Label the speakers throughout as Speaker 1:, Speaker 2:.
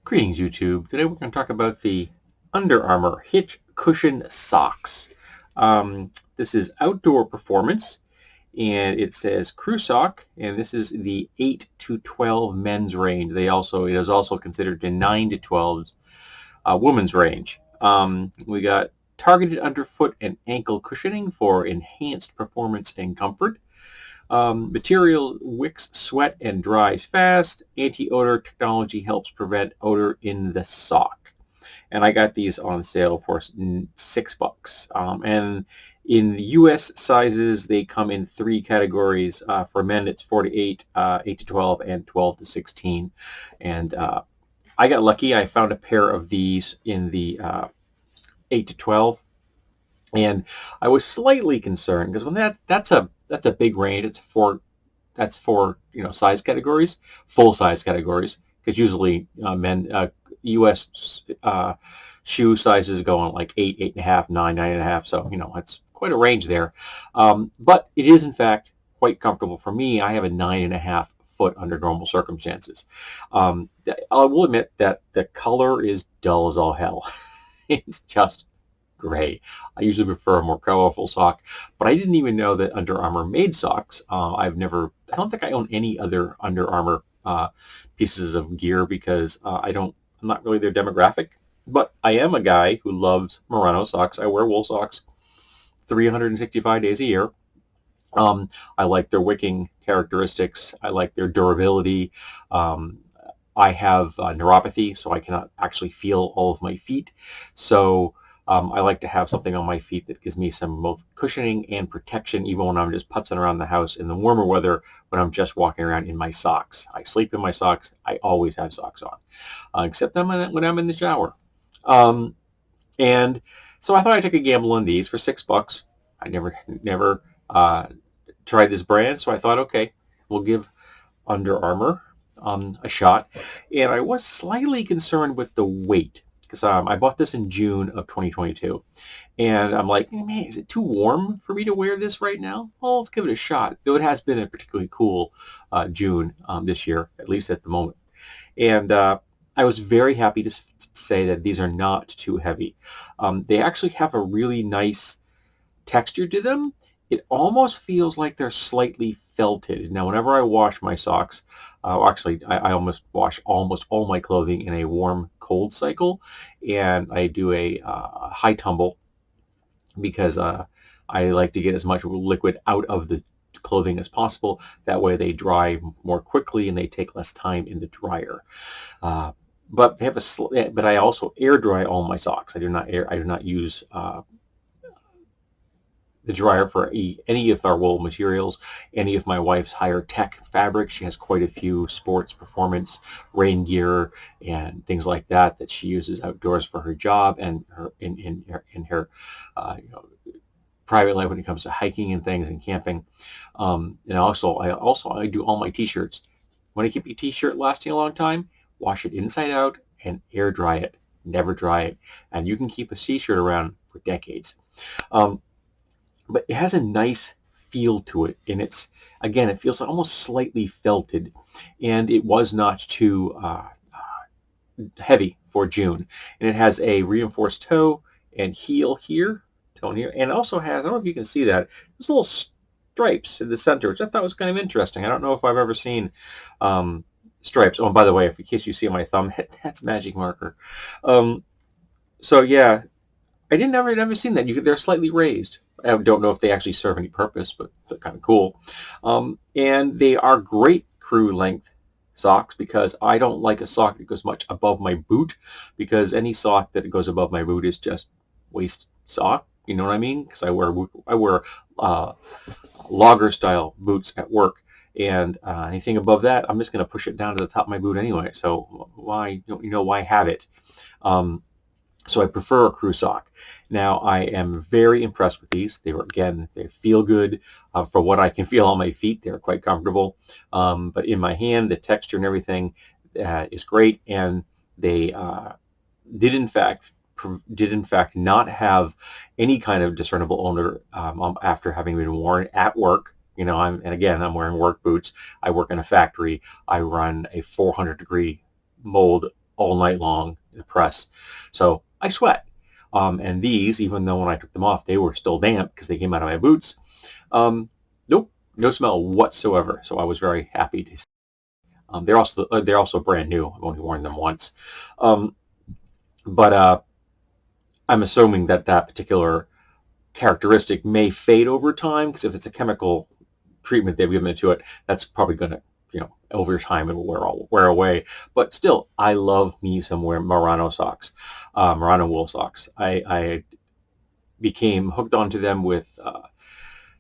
Speaker 1: Greetings, YouTube. Today we're going to talk about the Under Armour Hitch Cushion Socks. This is outdoor performance, and it says crew sock, and this is the 8 to 12 men's range. It is also considered the 9 to 12 women's range. We got targeted underfoot and ankle cushioning for enhanced performance and comfort. Material wicks sweat and dries fast. Anti-odor technology helps prevent odor in the sock. And I got these on sale for $6. And in the U.S. sizes, they come in three categories. For men, it's 4 to 8, 8 to 12, and 12 to 16. And I got lucky. I found a pair of these in the 8 to 12. And I was slightly concerned because when that's a big range. That's for size categories, full size categories, because usually men U.S. Shoe sizes go on like 8, 8.5, 9, 9.5. So it's quite a range there. But it is in fact quite comfortable for me. I have a 9.5 foot under normal circumstances. I will admit that the color is dull as all hell. It's just gray. I usually prefer a more colorful sock, but I didn't even know that Under Armour made socks. I don't think I own any other Under Armour pieces of gear because I'm not really their demographic, but I am a guy who loves Merino socks. I wear wool socks 365 days a year. I like their wicking characteristics. I like their durability. I have neuropathy, so I cannot actually feel all of my feet. So I like to have something on my feet that gives me some both cushioning and protection, even when I'm just putzing around the house in the warmer weather, when I'm just walking around in my socks. I sleep in my socks. I always have socks on, except when I'm in the shower. And so I thought I'd take a gamble on these for $6. I never tried this brand, so I thought, okay, we'll give Under Armour a shot. And I was slightly concerned with the weight, because I bought this in June of 2022, and I'm like, man, is it too warm for me to wear this right now? Well, let's give it a shot. Though it has been a particularly cool June this year, at least at the moment. And I was very happy to say that these are not too heavy. They actually have a really nice texture to them. It almost feels like they're slightly felted. Now, whenever I wash my socks, I almost wash almost all my clothing in a warm-cold cycle, and I do a high tumble because I like to get as much liquid out of the clothing as possible. That way they dry more quickly and they take less time in the dryer. But I also air dry all my socks. I do not use the dryer for any of our wool materials, any of my wife's higher tech fabrics. She has quite a few sports performance rain gear and things like that she uses outdoors for her job and her in her private life when it comes to hiking and things and camping. And I do all my t-shirts. Want to keep your t-shirt lasting a long time? Wash it inside out and air dry it. Never dry it, and you can keep a t-shirt around for decades. But it has a nice feel to it, and it feels almost slightly felted, and it was not too heavy for June. And it has a reinforced toe and heel here, and it also has, I don't know if you can see that, there's little stripes in the center, which I thought was kind of interesting. I don't know if I've ever seen stripes. Oh, and by the way, in case you see my thumb, that's magic marker. So yeah, I never seen that. They're slightly raised. I don't know if they actually serve any purpose, but they're kind of cool. And they are great crew length socks because I don't like a sock that goes much above my boot, because any sock that goes above my boot is just waist sock. You know what I mean? Because I wear logger style boots at work, and anything above that, I'm just going to push it down to the top of my boot anyway. So why have it? So I prefer a crew sock. Now, I am very impressed with these. They feel good. For what I can feel on my feet, they're quite comfortable. But in my hand, the texture and everything is great. And they did in fact not have any kind of discernible odor after having been worn at work. I'm wearing work boots. I work in a factory. I run a 400-degree mold all night long in the press. So I sweat. And these, even though when I took them off, they were still damp because they came out of my boots. Nope, no smell whatsoever. So I was very happy to see. They're also brand new. I've only worn them once. But I'm assuming that that particular characteristic may fade over time, because if it's a chemical treatment they've given to it, that's probably going to, over time it will wear away. But still, I love me some Murano socks, Murano wool socks. I became hooked onto them with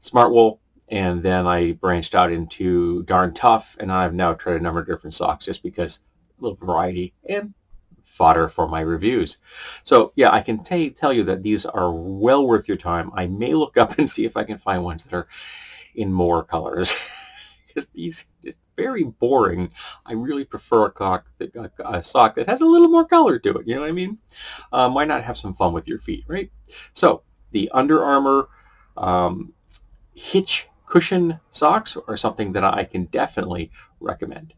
Speaker 1: Smartwool, and then I branched out into Darn Tough, and I've now tried a number of different socks just because a little variety and fodder for my reviews. So yeah, I can tell you that these are well worth your time. I may look up and see if I can find ones that are in more colors, because these is very boring. I really prefer a sock that has a little more color to it. You know what I mean? Why not have some fun with your feet, right? So the Under Armour Hitch cushion socks are something that I can definitely recommend.